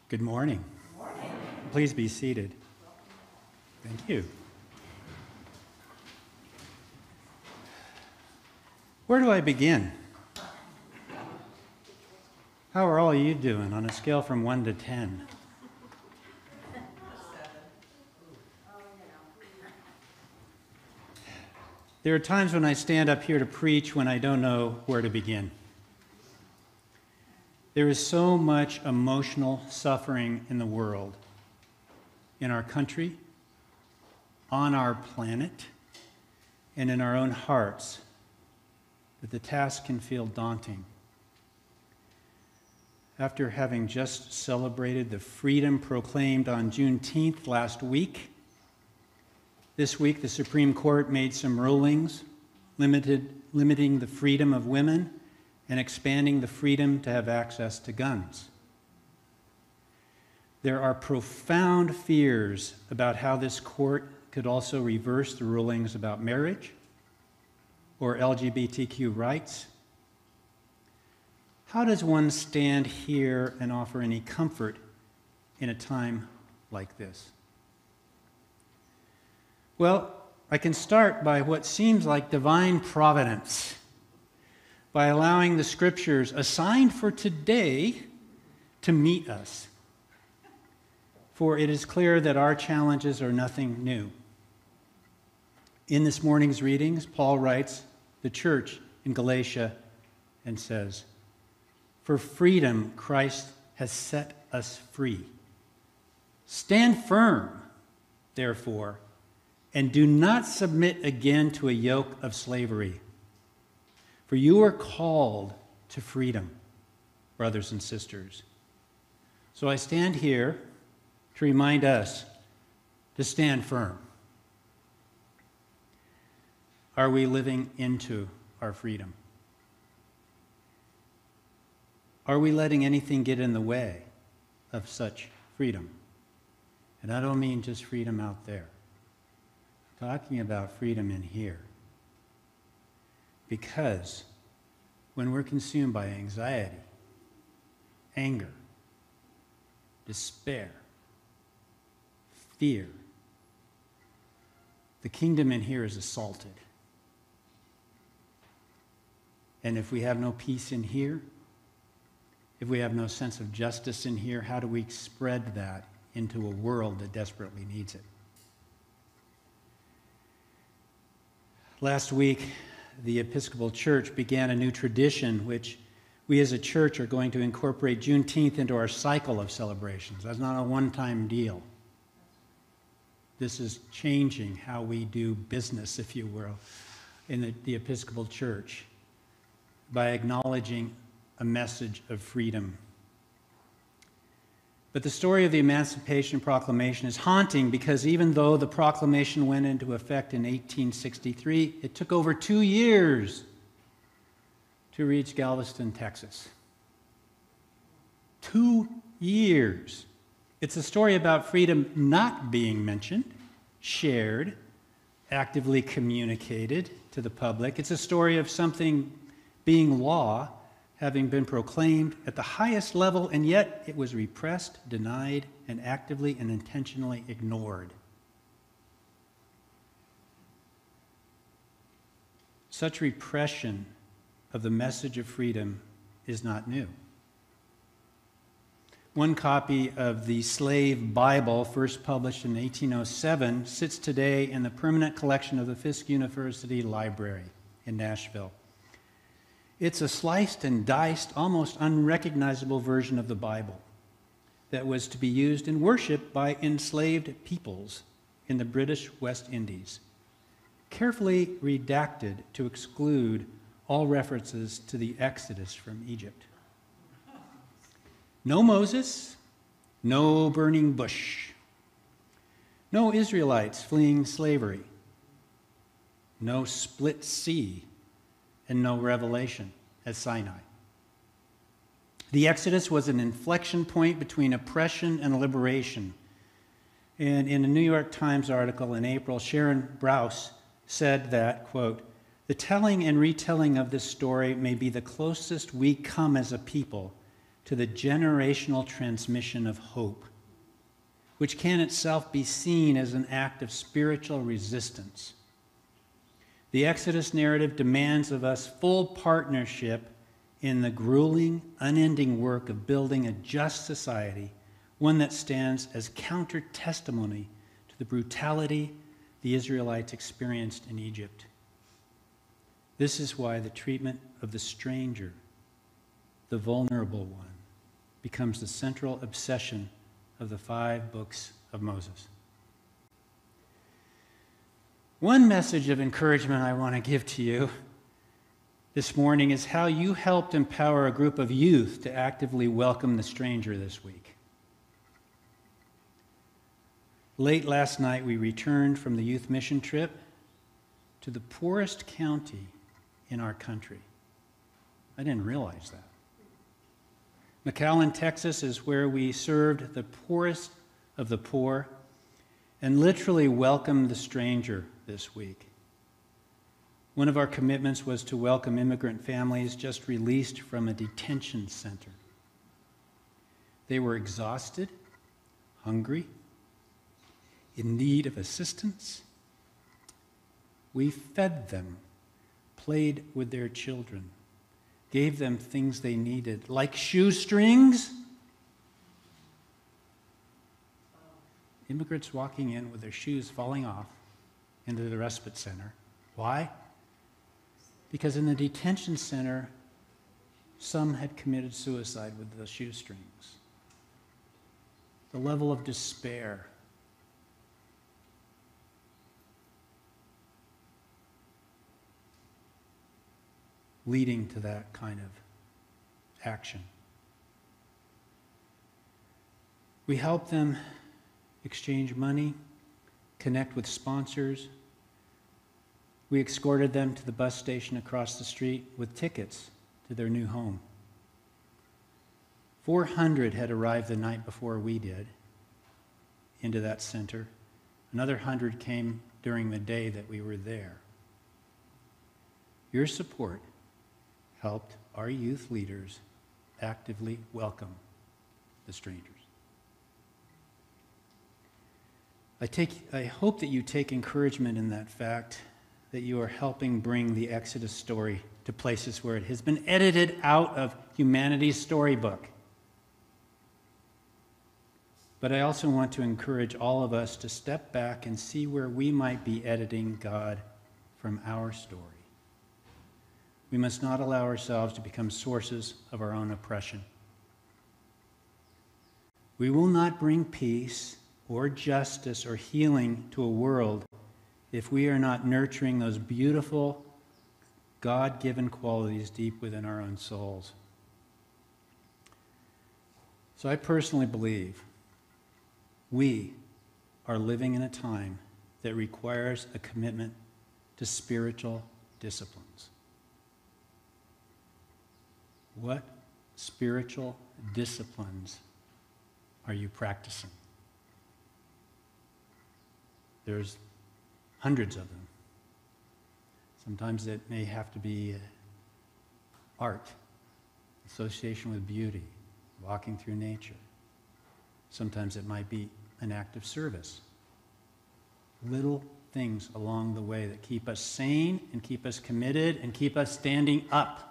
Good morning. Please be seated. Thank you. Where do I begin? How are all you doing on a scale from 1 to 10? There are times when I stand up here to preach when I don't know where to begin. There is so much emotional suffering in the world, in our country, on our planet, and in our own hearts, that the task can feel daunting. After having just celebrated the freedom proclaimed on Juneteenth last week, this week the Supreme Court made some rulings limiting the freedom of women and expanding the freedom to have access to guns. There are profound fears about how this court could also reverse the rulings about marriage or LGBTQ rights. How does one stand here and offer any comfort in a time like this? Well, I can start by what seems like divine providence, by allowing the scriptures assigned for today to meet us. For it is clear that our challenges are nothing new. In this morning's readings, Paul writes the church in Galatia and says, "For freedom Christ has set us free. Stand firm, therefore, and do not submit again to a yoke of slavery. For you are called to freedom, brothers and sisters." So I stand here to remind us to stand firm. Are we living into our freedom? Are we letting anything get in the way of such freedom? And I don't mean just freedom out there. I'm talking about freedom in here. Because when we're consumed by anxiety, anger, despair, fear, the kingdom in here is assaulted. And if we have no peace in here, if we have no sense of justice in here, how do we spread that into a world that desperately needs it? Last week, the Episcopal Church began a new tradition which we as a church are going to incorporate Juneteenth into our cycle of celebrations. That's not a one-time deal. This is changing how we do business, if you will, in the Episcopal Church by acknowledging a message of freedom. But the story of the Emancipation Proclamation is haunting because even though the proclamation went into effect in 1863, it took over 2 years to reach Galveston, Texas. 2 years. It's a story about freedom not being mentioned, shared, actively communicated to the public. It's a story of something being law, having been proclaimed at the highest level, and yet it was repressed, denied, and actively and intentionally ignored. Such repression of the message of freedom is not new. One copy of the Slave Bible, first published in 1807, sits today in the permanent collection of the Fisk University Library in Nashville. It's a sliced and diced, almost unrecognizable version of the Bible that was to be used in worship by enslaved peoples in the British West Indies, carefully redacted to exclude all references to the Exodus from Egypt. No Moses, no burning bush, no Israelites fleeing slavery, no split sea, and no revelation at Sinai. The Exodus was an inflection point between oppression and liberation. And in a New York Times article in April, Sharon Brous said that, quote, "The telling and retelling of this story may be the closest we come as a people to the generational transmission of hope, which can itself be seen as an act of spiritual resistance. The Exodus narrative demands of us full partnership in the grueling, unending work of building a just society, one that stands as counter-testimony to the brutality the Israelites experienced in Egypt. This is why the treatment of the stranger, the vulnerable one, becomes the central obsession of the 5 books of Moses. One message of encouragement I want to give to you this morning is how you helped empower a group of youth to actively welcome the stranger this week. Late last night, we returned from the youth mission trip to the poorest county in our country. I didn't realize that. McAllen, Texas is where we served the poorest of the poor and literally welcomed the stranger this week. One of our commitments was to welcome immigrant families just released from a detention center. They were exhausted, hungry, in need of assistance. We fed them, played with their children, gave them things they needed, like shoestrings. Immigrants walking in with their shoes falling off into the respite center. Why? Because in the detention center, some had committed suicide with the shoestrings. The level of despair. Leading to that kind of action. We help them exchange money, connect with sponsors. We escorted them to the bus station across the street with tickets to their new home. 400 had arrived the night before we did into that center. Another 100 came during the day that we were there. Your support helped our youth leaders actively welcome the strangers. I hope that you take encouragement in that fact that you are helping bring the Exodus story to places where it has been edited out of humanity's storybook. But I also want to encourage all of us to step back and see where we might be editing God from our story. We must not allow ourselves to become sources of our own oppression. We will not bring peace or justice or healing to a world if we are not nurturing those beautiful, God-given qualities deep within our own souls. So I personally believe we are living in a time that requires a commitment to spiritual disciplines. What spiritual disciplines are you practicing? There's hundreds of them. Sometimes it may have to be art, association with beauty, walking through nature. Sometimes it might be an act of service. Little things along the way that keep us sane and keep us committed and keep us standing up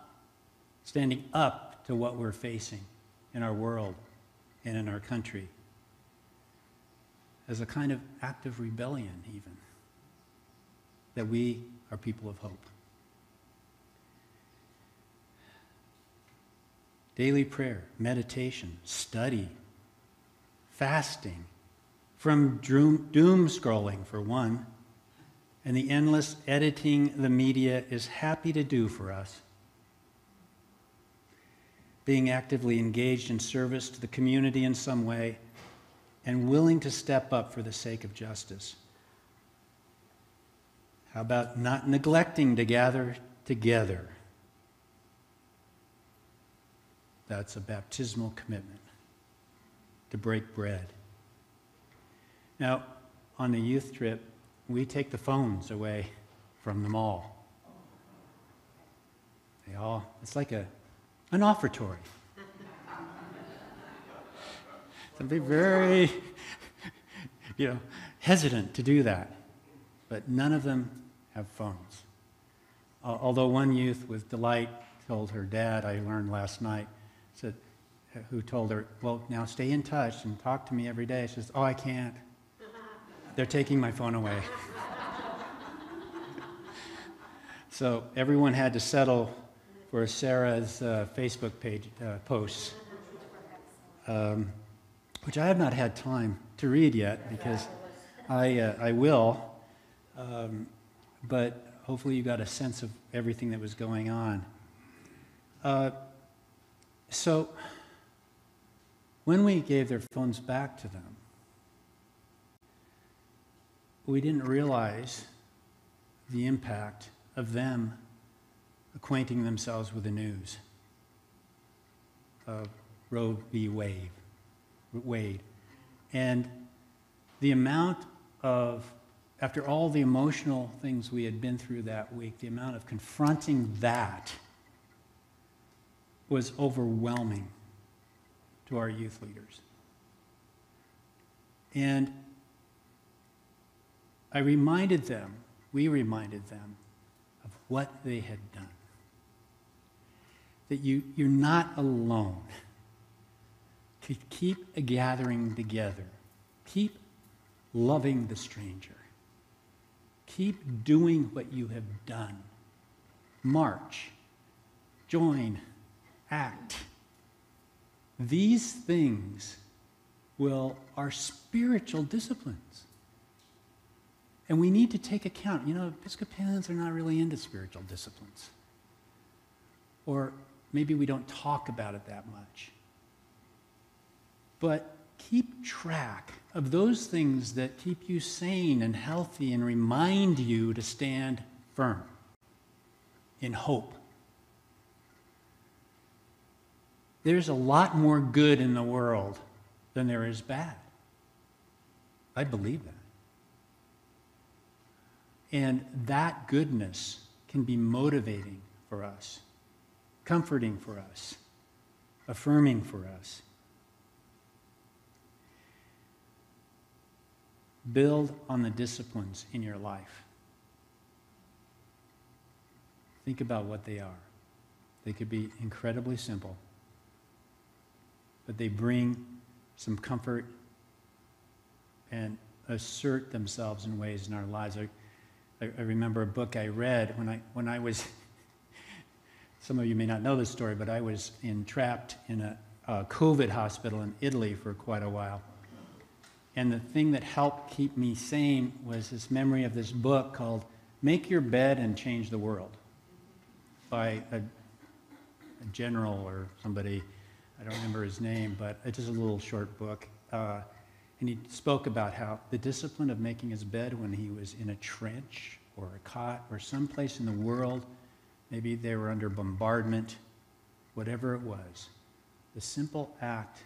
to what we're facing in our world and in our country as a kind of act of rebellion even, that we are people of hope. Daily prayer, meditation, study, fasting, from doom scrolling for one, and the endless editing the media is happy to do for us. Being actively engaged in service to the community in some way and willing to step up for the sake of justice. How about not neglecting to gather together? That's a baptismal commitment to break bread. Now, on the youth trip, we take the phones away from them all. It's like an offertory. So be very, hesitant to do that. But none of them have phones. Although one youth with delight told her dad, I learned last night, who told her, well, now stay in touch and talk to me every day. She says, oh, I can't. They're taking my phone away. So everyone had to settle for Sarah's Facebook page posts, which I have not had time to read yet because I will. But hopefully you got a sense of everything that was going on. So when we gave their phones back to them, we didn't realize the impact of them acquainting themselves with the news of Roe v. Wade. And the amount of, after all the emotional things we had been through that week, the amount of confronting that was overwhelming to our youth leaders. And we reminded them of what they had done. That you're not alone. To keep a gathering together. Keep loving the stranger. Keep doing what you have done. March. Join. Act. These things are spiritual disciplines. And we need to take account. Episcopalians are not really into spiritual disciplines. Or maybe we don't talk about it that much. But keep track of those things that keep you sane and healthy and remind you to stand firm in hope. There's a lot more good in the world than there is bad. I believe that. And that goodness can be motivating for us, comforting for us, affirming for us. Build on the disciplines in your life. Think about what they are. They could be incredibly simple, but they bring some comfort and assert themselves in ways in our lives. I remember a book I read when I was, some of you may not know this story, but I was trapped in a COVID hospital in Italy for quite a while. And the thing that helped keep me sane was this memory of this book called Make Your Bed and Change the World by a general or somebody, I don't remember his name, but it's just a little short book. And he spoke about how the discipline of making his bed when he was in a trench or a cot or someplace in the world, maybe they were under bombardment, whatever it was, the simple act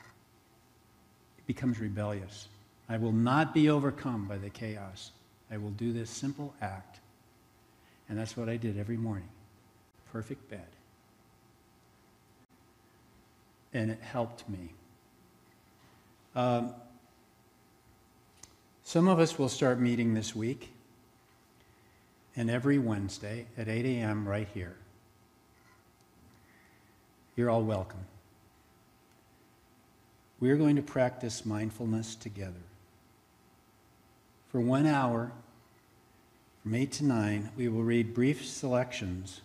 becomes rebellious. I will not be overcome by the chaos. I will do this simple act. And that's what I did every morning. Perfect bed. And it helped me. Some of us will start meeting this week, and every Wednesday at 8 a.m. right here. You're all welcome. We're going to practice mindfulness together. For 1 hour, from 8 to 9, we will read brief selections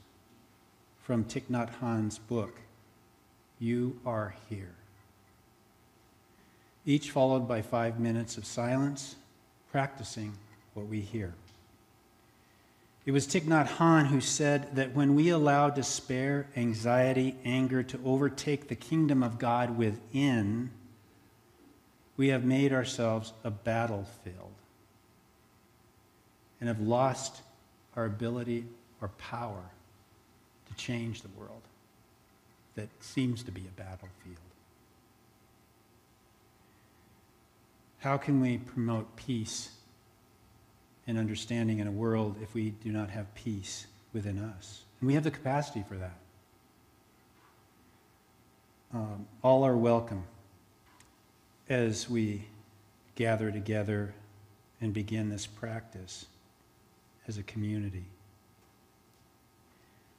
from Thich Nhat Hanh's book, You Are Here. Each followed by 5 minutes of silence, practicing what we hear. It was Thich Nhat Hanh who said that when we allow despair, anxiety, anger to overtake the kingdom of God within, we have made ourselves a battlefield and have lost our ability or power to change the world that seems to be a battlefield. How can we promote peace and understanding in a world if we do not have peace within us? And we have the capacity for that. All are welcome. as we gather together and begin this practice as a community.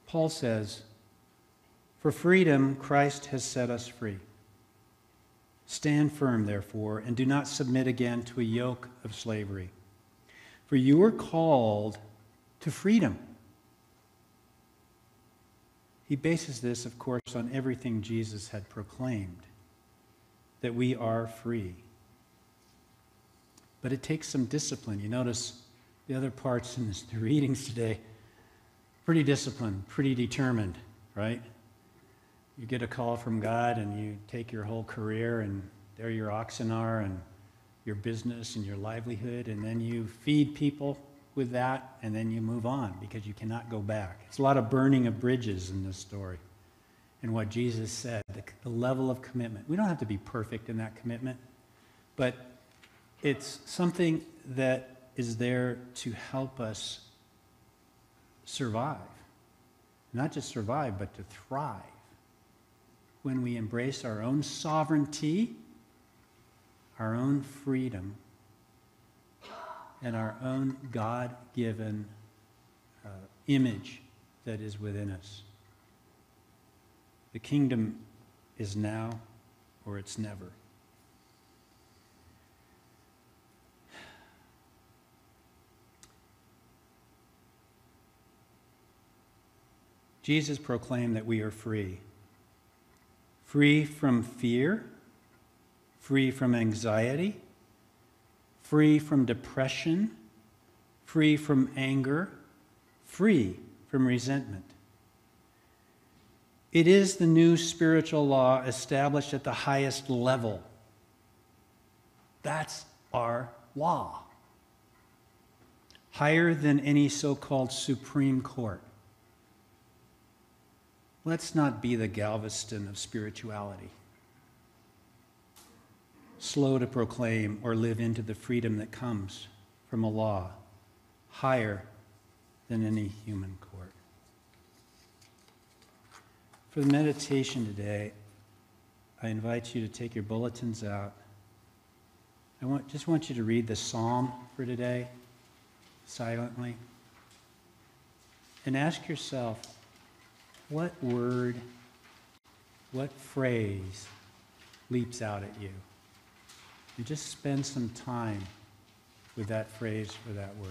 Paul says, "For freedom Christ has set us free. Stand firm, therefore, and do not submit again to a yoke of slavery. For you are called to freedom." He bases this, of course, on everything Jesus had proclaimed, that we are free. But it takes some discipline. You notice the other parts in the readings today, pretty disciplined, pretty determined, right? You get a call from God and you take your whole career and there your oxen are and your business and your livelihood, and then you feed people with that, and then you move on because you cannot go back. It's a lot of burning of bridges in this story. And what Jesus said, the level of commitment. We don't have to be perfect in that commitment, but it's something that is there to help us survive. Not just survive, but to thrive. When we embrace our own sovereignty, our own freedom, and our own God-given image that is within us. The kingdom is now or it's never. Jesus proclaimed that we are free. Free from fear, free from anxiety, free from depression, free from anger, free from resentment. It is the new spiritual law established at the highest level. That's our law. Higher than any so-called Supreme Court. Let's not be the Galveston of spirituality. Slow to proclaim or live into the freedom that comes from a law higher than any human court. For the meditation today, I invite you to take your bulletins out. I just want you to read the psalm for today silently and ask yourself, what word, what phrase leaps out at you? And just spend some time with that phrase or that word.